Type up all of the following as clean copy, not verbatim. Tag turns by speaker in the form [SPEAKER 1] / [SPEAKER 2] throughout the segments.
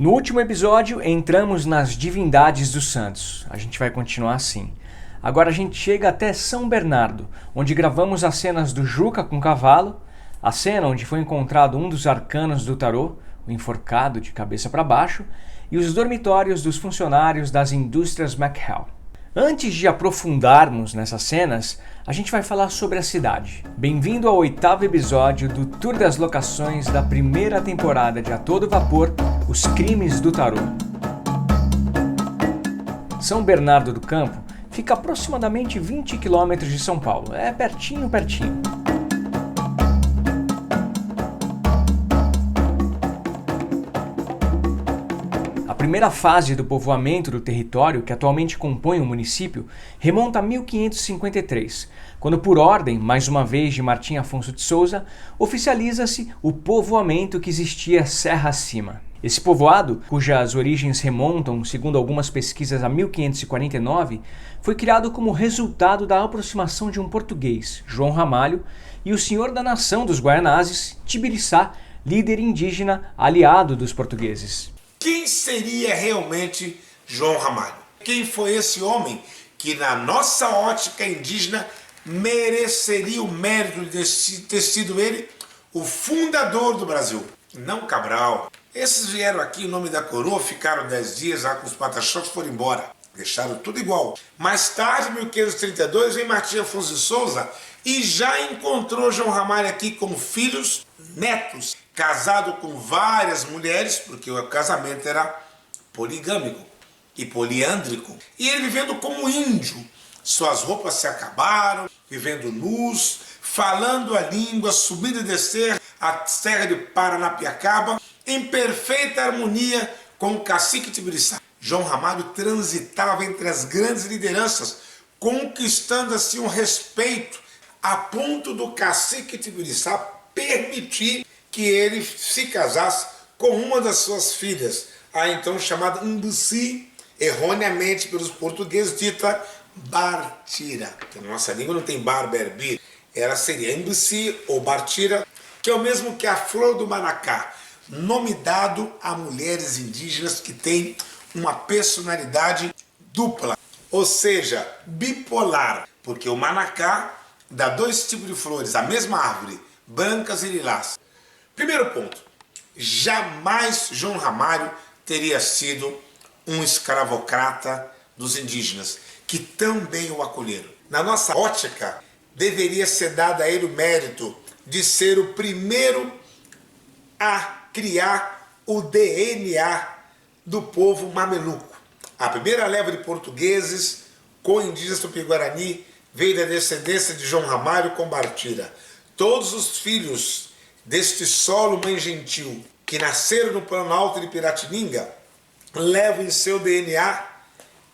[SPEAKER 1] No último episódio, entramos nas divindades dos santos. A gente vai continuar assim. Agora a gente chega até São Bernardo, onde gravamos as cenas do Juca com cavalo, a cena onde foi encontrado um dos arcanos do tarô, o enforcado de cabeça para baixo, e os dormitórios dos funcionários das indústrias McHale. Antes de aprofundarmos nessas cenas, a gente vai falar sobre a cidade. Bem-vindo ao 8º episódio do Tour das Locações da primeira temporada de A Todo Vapor, Os Crimes do Tarô. São Bernardo do Campo fica aproximadamente 20 km de São Paulo. É pertinho. A primeira fase do povoamento do território, que atualmente compõe o município, remonta a 1553, quando, por ordem, mais uma vez, de Martim Afonso de Souza, oficializa-se o povoamento que existia serra acima. Esse povoado, cujas origens remontam, segundo algumas pesquisas, a 1549, foi criado como resultado da aproximação de um português, João Ramalho, e o senhor da nação dos Guaianazes, Tibiriçá, líder indígena aliado dos portugueses.
[SPEAKER 2] Quem seria realmente João Ramalho? Quem foi esse homem que, na nossa ótica indígena, mereceria o mérito de ter sido ele o fundador do Brasil? Não Cabral. Esses vieram aqui em nome da coroa, ficaram 10 dias lá com os pataxós e foram embora. Deixaram tudo igual. Mais tarde, em 1532, vem Martim Afonso de Souza e já encontrou João Ramalho aqui com filhos, netos, casado com várias mulheres, porque o casamento era poligâmico e poliândrico. E ele vivendo como índio. Suas roupas se acabaram, vivendo nus, falando a língua, subindo e descer a serra de Paranapiacaba, em perfeita harmonia com o cacique Tibiriçá. João Ramalho transitava entre as grandes lideranças, conquistando assim um respeito, a ponto do cacique Tibiriçá permitir que ele se casasse com uma das suas filhas, a então chamada Mbusi, erroneamente pelos portugueses dita Bartira, que na nossa língua não tem Barberbi, ela seria Mbusi ou Bartira, que é o mesmo que a flor do Manacá, nome dado a mulheres indígenas que têm uma personalidade dupla, ou seja, bipolar, porque o Manacá dá dois tipos de flores, a mesma árvore, brancas e lilás. Primeiro ponto, jamais João Ramalho teria sido um escravocrata dos indígenas, que também o acolheram. Na nossa ótica, deveria ser dado a ele o mérito de ser o primeiro a criar o DNA do povo mameluco. A primeira leva de portugueses com indígenas tupi-guarani veio da descendência de João Ramalho com Bartira. Todos os filhos deste solo mãe gentil que nasceram no Planalto de Piratininga levam em seu DNA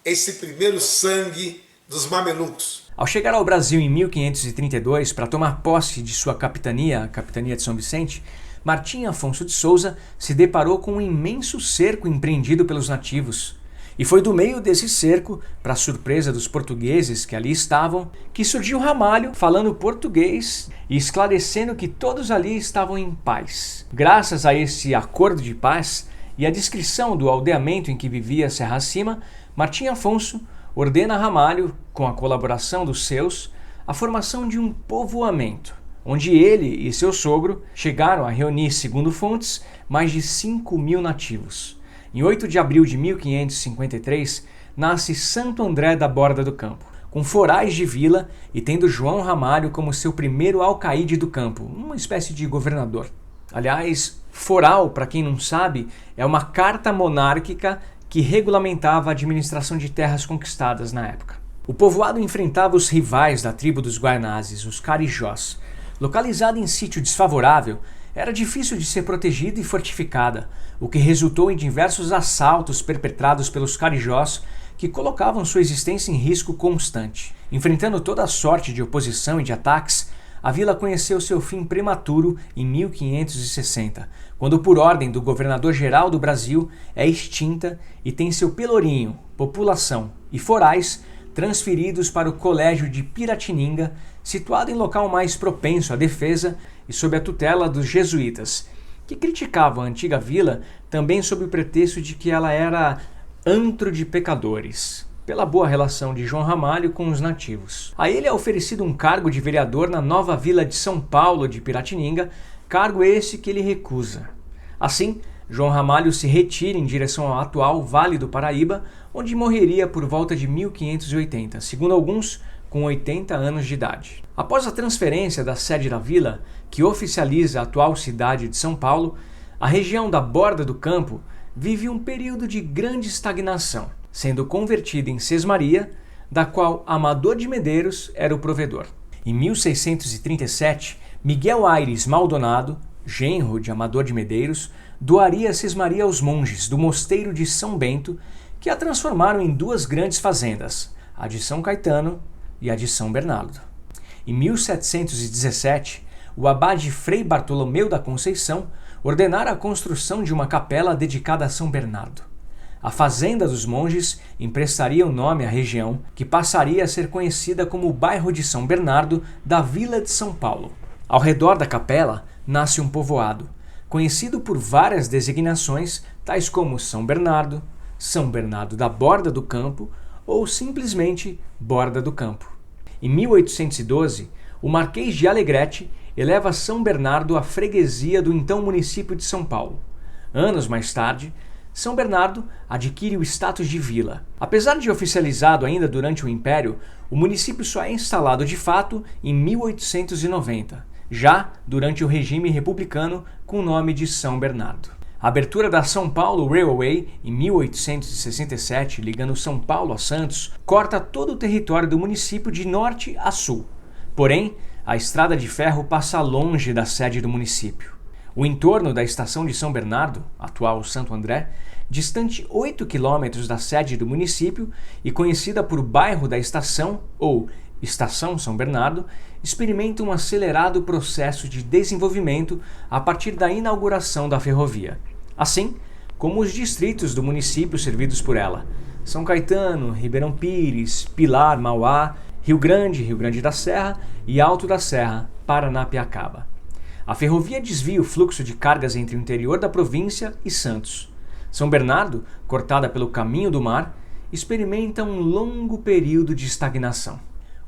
[SPEAKER 2] esse primeiro sangue dos mamelucos.
[SPEAKER 1] Ao chegar ao Brasil em 1532 para tomar posse de sua capitania, a capitania de São Vicente, Martim Afonso de Souza se deparou com um imenso cerco empreendido pelos nativos. E foi do meio desse cerco, para surpresa dos portugueses que ali estavam, que surgiu Ramalho falando português e esclarecendo que todos ali estavam em paz. Graças a esse acordo de paz e a descrição do aldeamento em que vivia Serra Acima, Martim Afonso ordena a Ramalho, com a colaboração dos seus, a formação de um povoamento, onde ele e seu sogro chegaram a reunir, segundo fontes, mais de 5.000 nativos. Em 8 de abril de 1553, nasce Santo André da Borda do Campo, com forais de vila e tendo João Ramalho como seu primeiro alcaide do campo, uma espécie de governador. Aliás, foral, para quem não sabe, é uma carta monárquica que regulamentava a administração de terras conquistadas na época. O povoado enfrentava os rivais da tribo dos Guaianazes, os Carijós. Localizada em sítio desfavorável, era difícil de ser protegida e fortificada, o que resultou em diversos assaltos perpetrados pelos Carijós que colocavam sua existência em risco constante. Enfrentando toda a sorte de oposição e de ataques, a vila conheceu seu fim prematuro em 1560, quando, por ordem do governador-geral do Brasil, é extinta e tem seu pelourinho, população e forais transferidos para o Colégio de Piratininga, situado em local mais propenso à defesa e sob a tutela dos jesuítas, que criticavam a antiga vila também sob o pretexto de que ela era antro de pecadores, pela boa relação de João Ramalho com os nativos. A ele é oferecido um cargo de vereador na nova vila de São Paulo de Piratininga, cargo esse que ele recusa. Assim, João Ramalho se retira em direção ao atual Vale do Paraíba, onde morreria por volta de 1580, segundo alguns, com 80 anos de idade. Após a transferência da sede da vila, que oficializa a atual cidade de São Paulo, a região da Borda do Campo vive um período de grande estagnação, sendo convertida em Sesmaria, da qual Amador de Medeiros era o provedor. Em 1637, Miguel Aires Maldonado, genro de Amador de Medeiros, doaria a Sesmaria aos monges do mosteiro de São Bento, que a transformaram em duas grandes fazendas, a de São Caetano e a de São Bernardo. Em 1717, o abade Frei Bartolomeu da Conceição ordenara a construção de uma capela dedicada a São Bernardo. A fazenda dos monges emprestaria o nome à região, que passaria a ser conhecida como o bairro de São Bernardo da Vila de São Paulo. Ao redor da capela nasce um povoado, conhecido por várias designações, tais como São Bernardo da Borda do Campo ou simplesmente Borda do Campo. Em 1812, o Marquês de Alegrete eleva São Bernardo à freguesia do então município de São Paulo. Anos mais tarde, São Bernardo adquire o status de vila. Apesar de oficializado ainda durante o Império, o município só é instalado de fato em 1890, já durante o regime republicano com o nome de São Bernardo. A abertura da São Paulo Railway, em 1867, ligando São Paulo a Santos, corta todo o território do município de norte a sul. Porém, a estrada de ferro passa longe da sede do município. O entorno da estação de São Bernardo, atual Santo André, distante 8 quilômetros da sede do município e conhecida por Bairro da Estação ou Estação São Bernardo, experimenta um acelerado processo de desenvolvimento a partir da inauguração da ferrovia, assim como os distritos do município servidos por ela: São Caetano, Ribeirão Pires, Pilar, Mauá, Rio Grande da Serra e Alto da Serra, Paranapiacaba. A ferrovia desvia o fluxo de cargas entre o interior da província e Santos. São Bernardo, cortada pelo caminho do mar, experimenta um longo período de estagnação.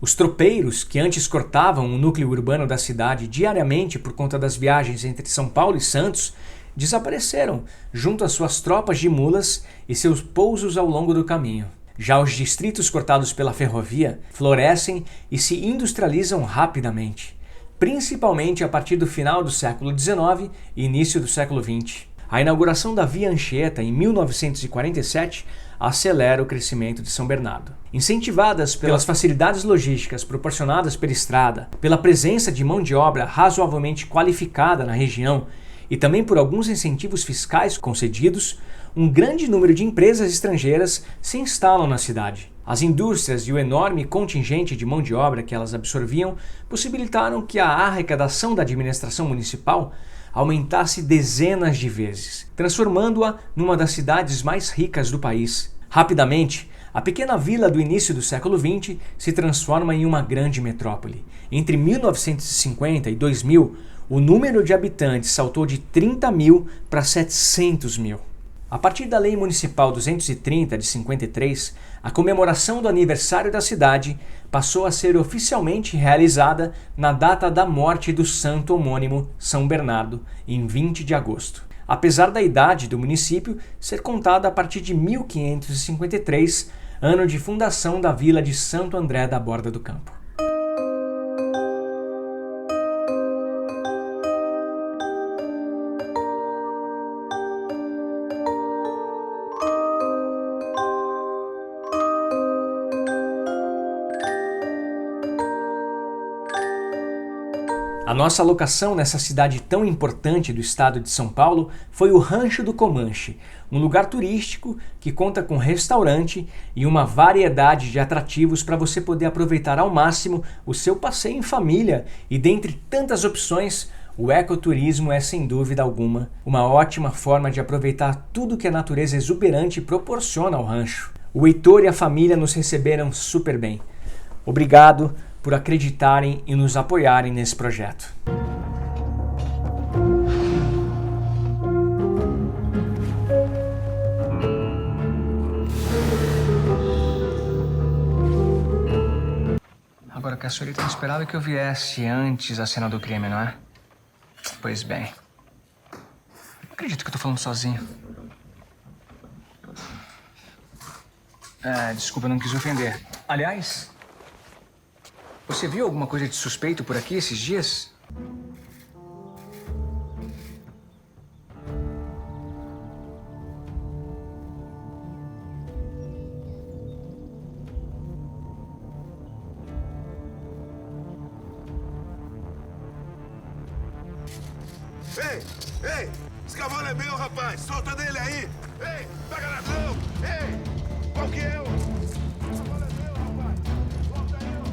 [SPEAKER 1] Os tropeiros, que antes cortavam o núcleo urbano da cidade diariamente por conta das viagens entre São Paulo e Santos, desapareceram junto às suas tropas de mulas e seus pousos ao longo do caminho. Já os distritos cortados pela ferrovia florescem e se industrializam rapidamente, principalmente a partir do final do século XIX e início do século XX. A inauguração da Via Anchieta em 1947 acelera o crescimento de São Bernardo. Incentivadas pelas facilidades logísticas proporcionadas pela estrada, pela presença de mão de obra razoavelmente qualificada na região e também por alguns incentivos fiscais concedidos, um grande número de empresas estrangeiras se instalam na cidade. As indústrias e o enorme contingente de mão de obra que elas absorviam possibilitaram que a arrecadação da administração municipal aumentasse dezenas de vezes, transformando-a numa das cidades mais ricas do país. Rapidamente, a pequena vila do início do século XX se transforma em uma grande metrópole. Entre 1950 e 2000, o número de habitantes saltou de 30 mil para 700 mil. A partir da Lei Municipal 230 de 53, a comemoração do aniversário da cidade passou a ser oficialmente realizada na data da morte do santo homônimo São Bernardo, em 20 de agosto. Apesar da idade do município ser contada a partir de 1553, ano de fundação da vila de Santo André da Borda do Campo. A nossa alocação nessa cidade tão importante do estado de São Paulo foi o Rancho do Comanche, um lugar turístico que conta com restaurante e uma variedade de atrativos para você poder aproveitar ao máximo o seu passeio em família. E dentre tantas opções, o ecoturismo é sem dúvida alguma uma ótima forma de aproveitar tudo que a natureza exuberante proporciona ao rancho. O Heitor e a família nos receberam super bem. Obrigado por acreditarem e nos apoiarem nesse projeto. que a senhorita não esperava que eu viesse antes da cena do crime, não é? Pois bem. Não acredito que eu tô falando sozinho. Desculpa, eu não quis ofender. Aliás, você viu alguma coisa de suspeito por aqui esses dias?
[SPEAKER 3] Ei, ei! Esse cavalo é meu, rapaz! Solta dele aí! Ei, pega ladrão! Ei! Qual que é o... Esse cavalo é meu, rapaz! Solta aí, ó!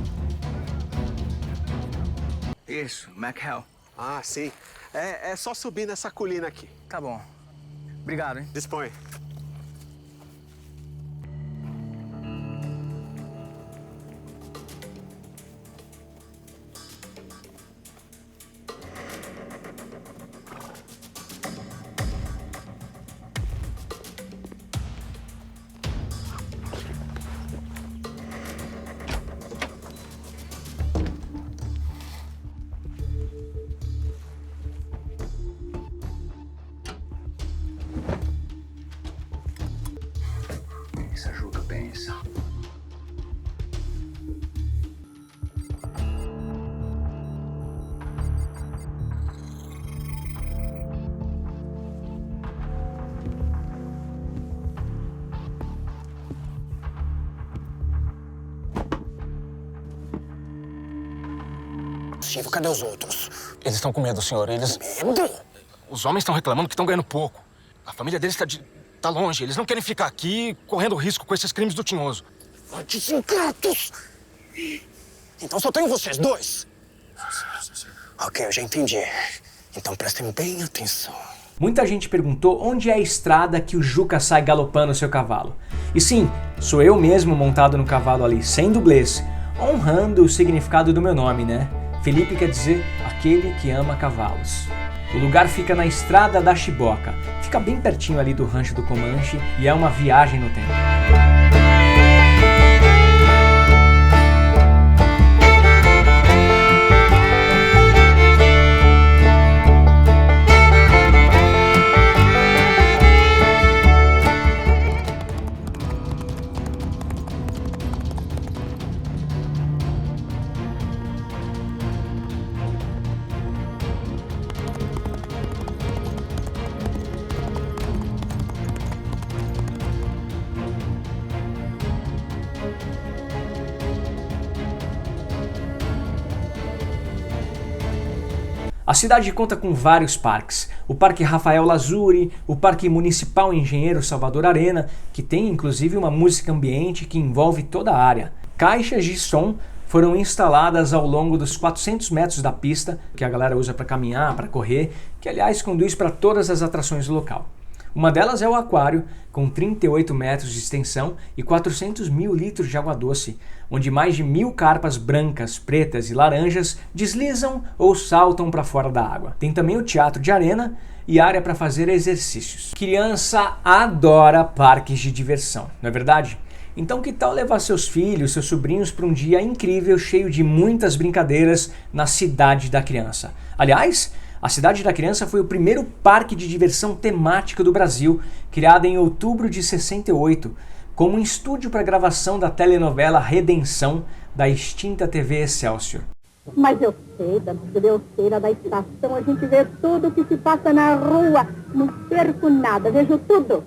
[SPEAKER 1] Isso, McHale.
[SPEAKER 4] Ah, sim. É só subir nessa colina aqui.
[SPEAKER 1] Tá bom. Obrigado, hein?
[SPEAKER 4] Dispõe.
[SPEAKER 1] Pensa, Juca, pensa.
[SPEAKER 5] Chico, cadê os outros?
[SPEAKER 6] Eles estão com medo, senhor. Eles...
[SPEAKER 5] Medo?
[SPEAKER 6] Os homens estão reclamando que estão ganhando pouco. A família deles tá longe. Eles não querem ficar aqui correndo risco com esses crimes do Tinhoso.
[SPEAKER 5] Fortes ingratos! Então só tenho vocês dois? Ok, eu já entendi. Então prestem bem atenção.
[SPEAKER 1] Muita gente perguntou onde é a estrada que o Juca sai galopando o seu cavalo. E sim, sou eu mesmo montado no cavalo ali, sem dublês, honrando o significado do meu nome, né? Felipe quer dizer aquele que ama cavalos. O lugar fica na Estrada da Chiboca, fica bem pertinho ali do Rancho do Comanche e é uma viagem no tempo. A cidade conta com vários parques. O Parque Rafael Lazuri, o Parque Municipal Engenheiro Salvador Arena, que tem inclusive uma música ambiente que envolve toda a área. Caixas de som foram instaladas ao longo dos 400 metros da pista, que a galera usa para caminhar, para correr, que aliás conduz para todas as atrações do local. Uma delas é o aquário, com 38 metros de extensão e 400 mil litros de água doce, onde mais de 1000 carpas brancas, pretas e laranjas deslizam ou saltam para fora da água. Tem também o teatro de arena e área para fazer exercícios. Criança adora parques de diversão, não é verdade? Então que tal levar seus filhos, seus sobrinhos para um dia incrível, cheio de muitas brincadeiras na Cidade da Criança? Aliás, a Cidade da Criança foi o primeiro parque de diversão temático do Brasil, criado em outubro de 68, como um estúdio para gravação da telenovela Redenção, da extinta TV Excelsior.
[SPEAKER 7] Mas eu sei, da bilheteira da estação, a gente vê tudo o que se passa na rua. Não perco nada, vejo tudo.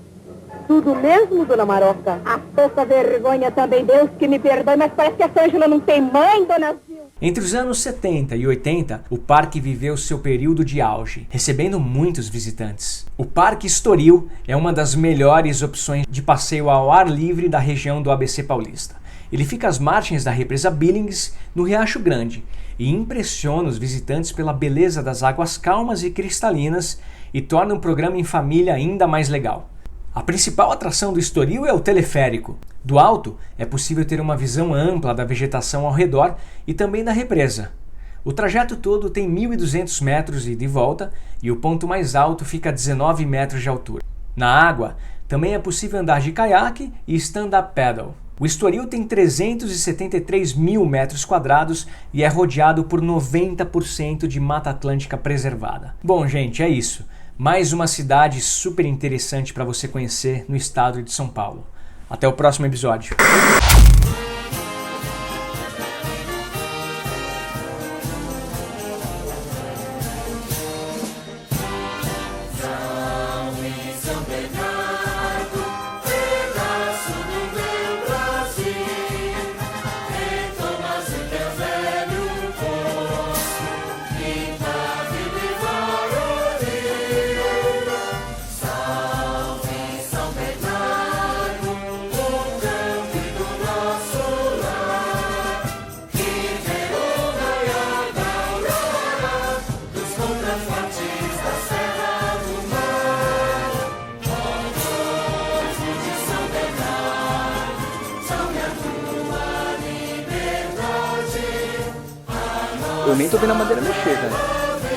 [SPEAKER 7] Tudo mesmo, dona Maroca? A pouca vergonha também, Deus que me perdoe, mas parece que essa Ângela não tem mãe, dona Zilda.
[SPEAKER 1] Entre os anos 70 e 80, o parque viveu seu período de auge, recebendo muitos visitantes. O Parque Estoril é uma das melhores opções de passeio ao ar livre da região do ABC Paulista. Ele fica às margens da represa Billings, no Riacho Grande, e impressiona os visitantes pela beleza das águas calmas e cristalinas e torna o programa em família ainda mais legal. A principal atração do Estoril é o teleférico. Do alto, é possível ter uma visão ampla da vegetação ao redor e também da represa. O trajeto todo tem 1.200 metros ida e volta e o ponto mais alto fica a 19 metros de altura. Na água, também é possível andar de caiaque e stand-up paddle. O Estoril tem 373 mil metros quadrados e é rodeado por 90% de Mata Atlântica preservada. Bom, gente, é isso. Mais uma cidade super interessante para você conhecer no estado de São Paulo. Até o próximo episódio.
[SPEAKER 8] Eu nem tô vendo a madeira mexer, velho.